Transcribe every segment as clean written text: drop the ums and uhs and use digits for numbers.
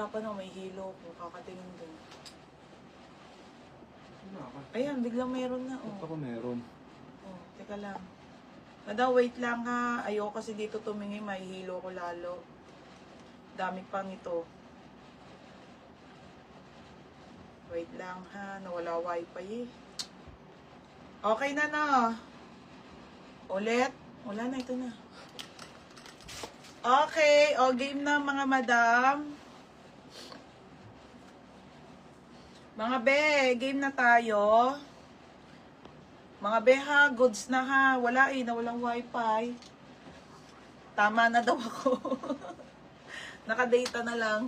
nahihirapan ako, may hilo ko, kakatingin din. Ayan, biglang meron na. Ba't ako meron? Oh, teka lang. Madam, wait lang ha. Ayoko kasi dito tumingin, may hilo ko lalo. Dami pang ito. Wait lang ha, nawala wifi eh. Okay na na. Ulit. Wala na, ito na. Okay, o game na mga madam. Mga be, game na tayo. Mga be ha, goods na ha. Wala eh, nawalang wifi. Tama na daw ako. Nakadata na lang.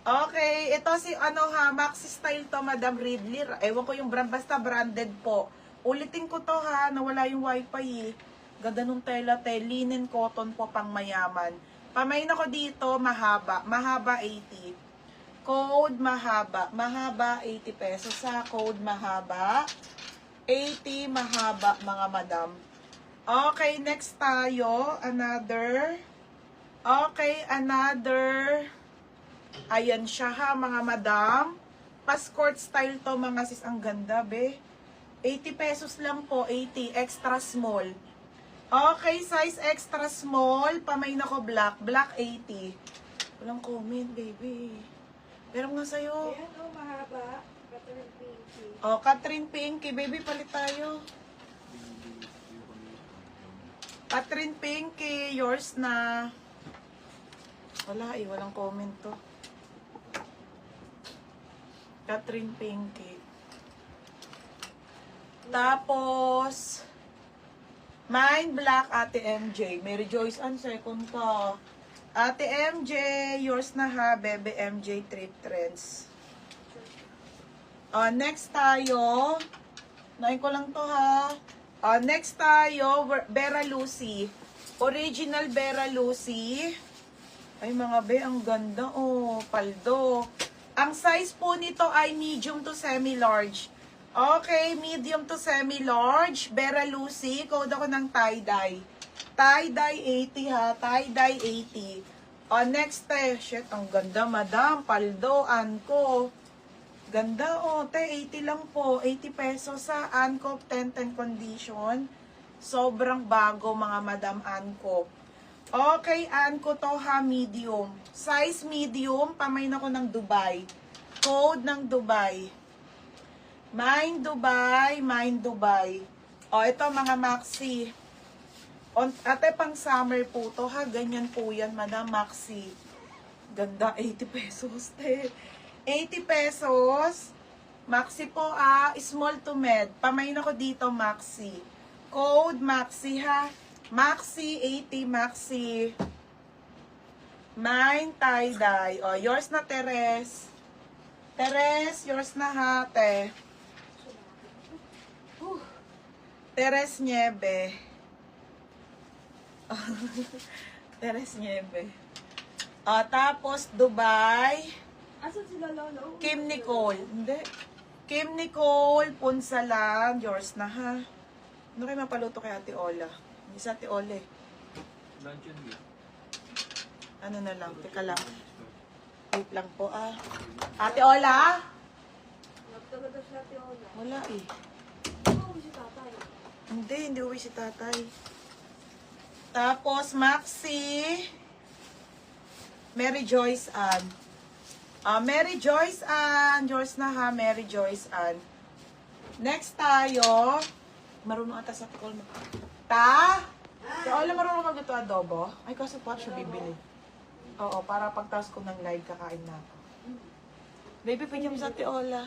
Okay, ito si ano ha, Maxi Style to, Madam Ridley. Ewan ko yung brand, basta branded po. Ulitin ko to ha, nawala yung wifi eh. Ganda nung tela, linen cotton po, pang mayaman. Pamain ako dito, mahaba. Mahaba 80. Code mahaba. Mahaba 80 pesos sa code mahaba. 80 mahaba mga madam. Okay, next tayo. Another. Okay, another. Ayan siya ha mga madam. Passport style to mga sis. Ang ganda be. 80 pesos lang po. 80. Extra small. Okay, size extra small. Pamain ako black. Black 80. Walang comment baby. Pero nga sa'yo. Ayan o, mahaba. Catherine Pinky. Oh, Catherine Pinky. Baby, palit tayo. Catherine Pinky, yours na. Wala eh, walang comment to. Catherine Pinky. Tapos, mine black, Ate MJ. Mary Joyce, ang second ko. Ate MJ, yours na ha, Bebe MJ Trip Trends. Next tayo. Nain ko lang to ha. Next tayo, Vera Lucy. Original Vera Lucy. Ay mga be, ang ganda oh, paldo. Ang size po nito ay medium to semi-large. Okay, medium to semi-large. Vera Lucy, code ako ng tie-dye. Tie-dye 80 ha, tie-dye 80. Next shit, ang ganda madam, paldo, Anko. Ganda te, 80 lang po, 80 pesos sa Anko 10-10 condition. Sobrang bago mga madam Anko. Okay, Anko to ha, medium. Size medium, pamain ako ng Dubai. Code ng Dubai. Mine Dubai, mine Dubai. Ito mga maxi. Ate, pang summer po to ha. Ganyan po yan, Madam Maxi. Ganda, 80 pesos, te. 80 pesos. Maxi po, small to med. Pamain ako dito, Maxi. Code Maxi, ha. Maxi, 80 Maxi. Mine, tie-dye. Yours na, Teres. Teres, yours na, ha, te. Teres Niebe. Teres Niebe. Tapos Dubai. Asan sila lolo? Kim Nicole. Hindi. Kim Nicole, Punsalan. Yours na ha. Ano kayo mapaluto kay Ate Ola? Hindi sa Ate Ola eh. Lunch yun eh. Ano na lang. Teka lang. Wait lang po Ate Ola? Nagtagada siya ate Ola. Wala eh. Ano si tatay? Hindi uwi si tatay. Tapos, Maxi. Mary Joyce Ann. Mary Joyce Ann. Yours na ha, Mary Joyce Ann. Next tayo. Marunong ata sa call mo. Si Ola marunong magluto adobo. Ay, kaso pa siya bibili. Oo, para pagtas ko ng live, kakain na ako. Baby, pwede mo sa Ate Ola.